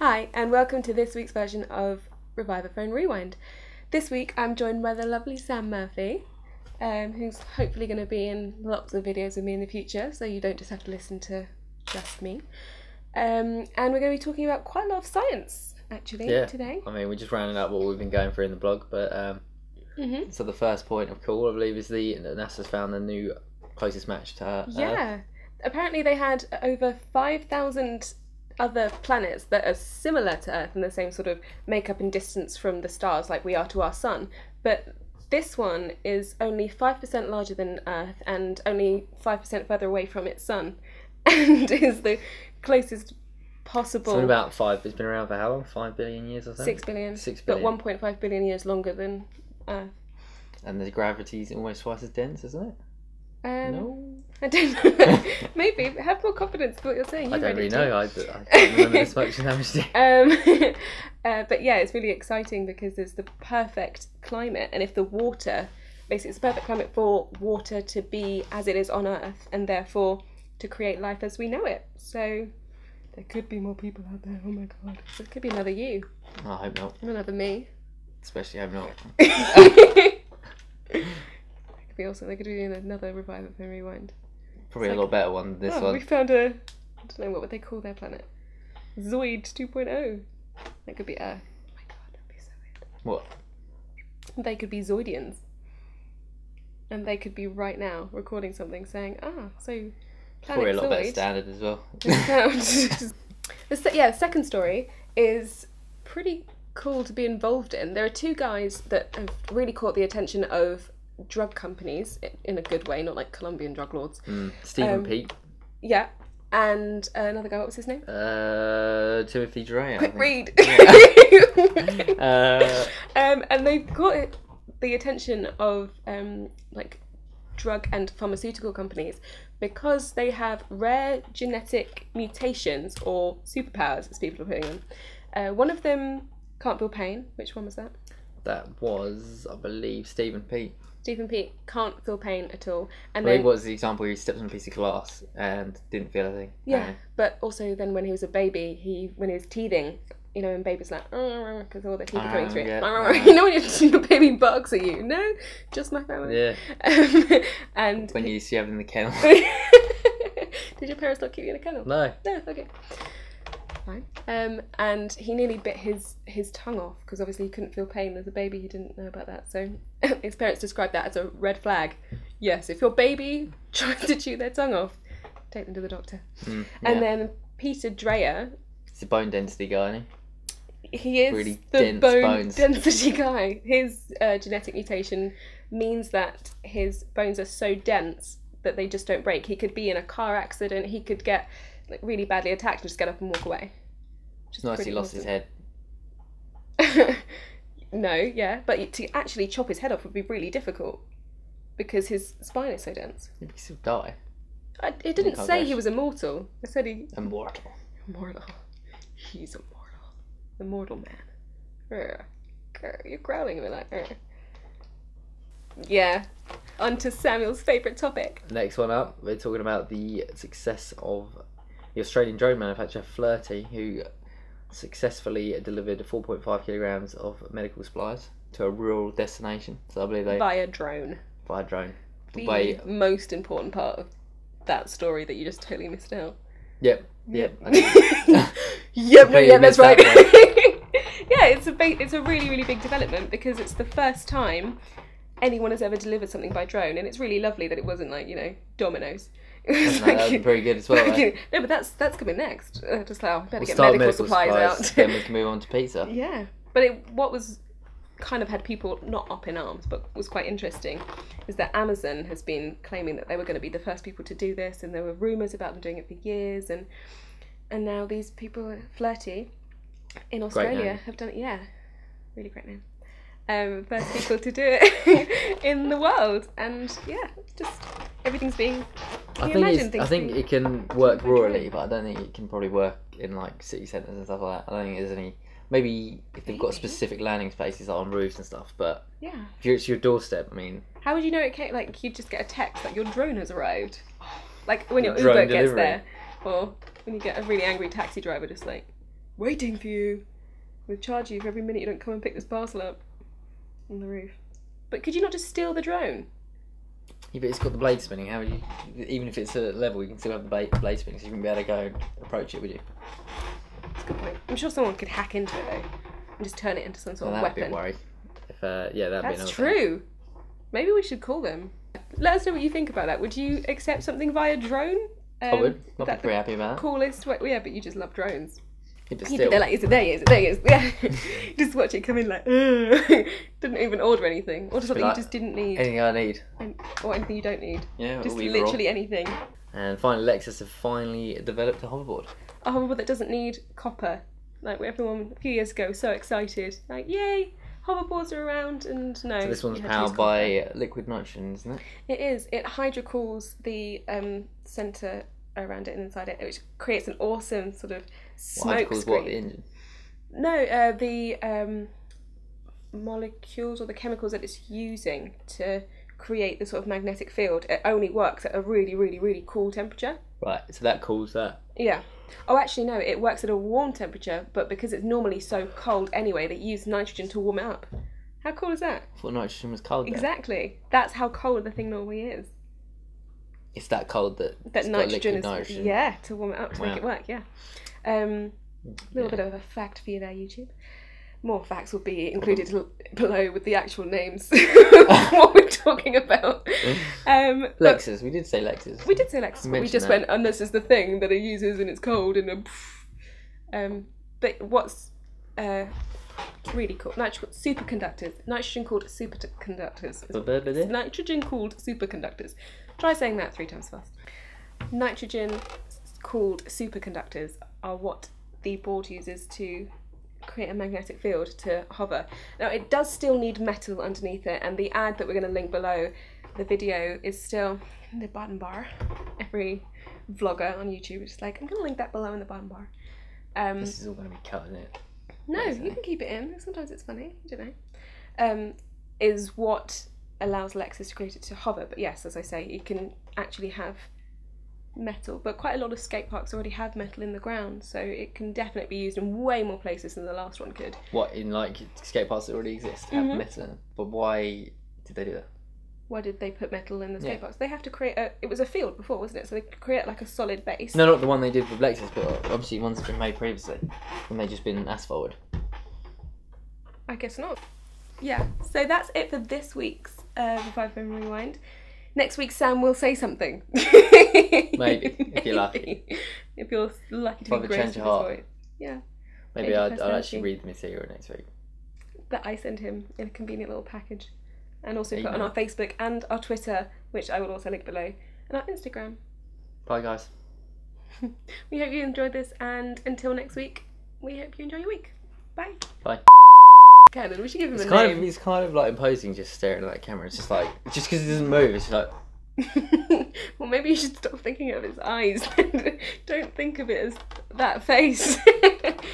Hi, and welcome to this week's version of Reviveaphone Rewind. This week I'm joined by the lovely Sam Murphy, who's hopefully going to be in lots of videos with me in the future, so you don't just have to listen to just me. And we're going to be talking about quite a lot of science, actually, today. I mean, we're just rounding up what we've been going through in the blog, but so the first point of call, I believe, is that NASA's found the new closest match to Earth. Yeah, apparently they had over 5,000 other planets that are similar to Earth in the same sort of makeup and distance from the stars like we are to our sun, but this one is only 5% larger than Earth and only 5% further away from its sun, and is the closest possible. It's been about it's been around for how long? 5 billion years or so? 6 billion. 6 billion. But 1.5 billion years longer than Earth. And the gravity's almost twice as dense, isn't it? No? I don't know. Maybe. Have more confidence in what you're saying. I don't really know. I don't remember this much in Amnesty. But yeah, it's really exciting because there's the perfect climate, and if the water, basically it's the perfect climate for water to be as it is on Earth, and therefore to create life as we know it. So there could be more people out there. Oh my god. There could be another you. I hope not. And another me. Especially hope not. Could be also, they could do another Reviveaphone Rewind. Probably a lot better one than this one. We found I don't know, what would they call their planet? Zoid 2.0. That could be Earth. Oh my god, that'd be so weird. What? They could be Zoidians. And they could be right now recording something saying, so Probably a lot Zoid, better standard as well. The second story is pretty cool to be involved in. There are two guys that have really caught the attention of drug companies in a good way, not like Colombian drug lords. Stephen Pete. Yeah. And another guy, what was his name? Timothy Dre. Quick read. And they've got the attention of like drug and pharmaceutical companies because they have rare genetic mutations or superpowers, as people are putting them. One of them can't feel pain. Which one was that? That was, I believe, Stephen Pete. Stephen Pete can't feel pain at all. And then, what was the example? He stepped on a piece of glass and didn't feel anything. Yeah, but also then when he was a baby, when he was teething, you know, and babies like, because all the teeth are coming through. Yeah. You know when your baby barks at you? No, just my family. Yeah. And when you used to have in the kennel. Did your parents not keep you in a kennel? No. No, okay. Fine. And he nearly bit his tongue off because obviously he couldn't feel pain as a baby. He didn't know about that, so his parents described that as a red flag. Yes, if your baby tries to chew their tongue off, take them to the doctor. Yeah. And then Peter Dreyer. He's a bone density guy, isn't he? He is really the dense bone bones. density guy. His genetic mutation means that his bones are so dense that they just don't break. He could be in a car accident. He could get like really badly attacked and just get up and walk away. It's nice he lost his head. No, yeah, but to actually chop his head off would be really difficult because his spine is so dense. He'd still die. It didn't say he was immortal. It said he... Immortal. Immortal. He's immortal. Immortal man. You're growling a bit like... Yeah. On to Samuel's favourite topic. Next one up, we're talking about the success of the Australian drone manufacturer Flirty, who successfully delivered 4.5 kilograms of medical supplies to a rural destination. So I believe they... Via drone. Via drone. The most important part of that story that you just totally missed out. Yep. Yep, that's right. Yeah, it's a really, really big development because it's the first time anyone has ever delivered something by drone, and it's really lovely that it wasn't like, you know, Domino's. That was very good as well. No, but that's coming next. Just like, better get medical supplies out. Then we can move on to pizza. Yeah, but what was kind of had people not up in arms, but was quite interesting, is that Amazon has been claiming that they were going to be the first people to do this, and there were rumours about them doing it for years, and now these people, Flirty, in Australia, have done it. Yeah, really great name. First people to do it in the world, and yeah, just everything's being. I think it can work rurally, but I don't think it can probably work in like city centres and stuff like that. I don't think there's any. Maybe if they've got specific landing spaces like on roofs and stuff, but yeah, if it's your doorstep, I mean. How would you know it came? Like, you just get a text like your drone has arrived, like when your Uber gets there, or when you get a really angry taxi driver just like waiting for you. We'll charge you for every minute you don't come and pick this parcel up on the roof. But could you not just steal the drone? Yeah, but it's got the blade spinning. How would you? Even if it's a level, you can still have the blade spinning, so you wouldn't be able to go and approach it, would you? That's a good point. I'm sure someone could hack into it though, and just turn it into some sort of That'd weapon. be a worry. If yeah, that'd be That's another true. thing. Maybe we should call them. Let us know what you think about that. Would you accept something via drone? I would. I'd be pretty happy about that. Coolest way. Well, yeah, but you just love drones. Yeah, but Yeah, still. they're like, is it there? Is it there? Is it there? Just watch it come in like, ugh. Didn't even order anything. Order something like, you just didn't need. Anything I need. Or anything you don't need. Yeah, just all either literally or. anything. And finally, Lexus have finally developed a hoverboard. A hoverboard that doesn't need copper. Like everyone a few years ago, so excited. Like, yay, hoverboards are around, and no. So this one's you had to use powered copper. by liquid nitrogen, isn't it? It is. It hydrocools the centre around it and inside it, which creates an awesome sort of smoke What, screen. what, the engine? No, the molecules or the chemicals that it's using to create the sort of magnetic field. It only works at a really, really, really cool temperature. Right, so that cools that. Yeah. Oh, actually, no, it works at a warm temperature, but because it's normally so cold anyway, they use nitrogen to warm it up. How cool is that? I thought nitrogen was cold there. Exactly. That's how cold the thing normally is. It's that cold that That it's got nitrogen liquid is, nitrogen. yeah, to warm it up, to Wow. make it work, yeah. Little bit of a fact for you there, YouTube. More facts will be included below with the actual names of what we're talking about. Lexus, we did say Lexus. We did say Lexus, but we just went, and this is the thing that it uses and it's cold and but what's really cool, superconductors. Nitrogen called superconductors. Nitrogen called superconductors. Try saying that 3 times fast. Nitrogen called superconductors are what the board uses to create a magnetic field to hover. Now it does still need metal underneath it, and the ad that we're going to link below the video is still in the bottom bar. Every vlogger on YouTube is just like, I'm going to link that below in the bottom bar. This is all going to be cut, isn't it? No, you can keep it in. Sometimes it's funny, I don't know. Is what allows Lexus to create it to hover. But yes, as I say, you can actually have metal, but quite a lot of skate parks already have metal in the ground, so it can definitely be used in way more places than the last one could. What, in like skate parks that already exist have metal in them? But why did they do that? Why did they put metal in the skate parks? They have to create it was a field before, wasn't it? So they could create like a solid base. No, not the one they did with Lexus, but obviously ones that have been made previously when they've just been asphalted. I guess not. Yeah, so that's it for this week's Reviveaphone Rewind. Next week, Sam will say something. Maybe, if you're lucky. If you're lucky to If I be have a graced change with his of heart. voice. Yeah. Maybe Change of I'll personality. actually read the material next week. That I send him in a convenient little package. And also There put you on go. our Facebook and our Twitter, which I will also link below, and our Instagram. Bye, guys. We hope you enjoyed this, and until next week, we hope you enjoy your week. Bye. Bye. Cannon, we should give him It's a kind name. of, it's kind of like imposing just staring at that camera. It's just like, just because it doesn't move, it's just like, Well, maybe you should stop thinking of his eyes. Don't think of it as that face.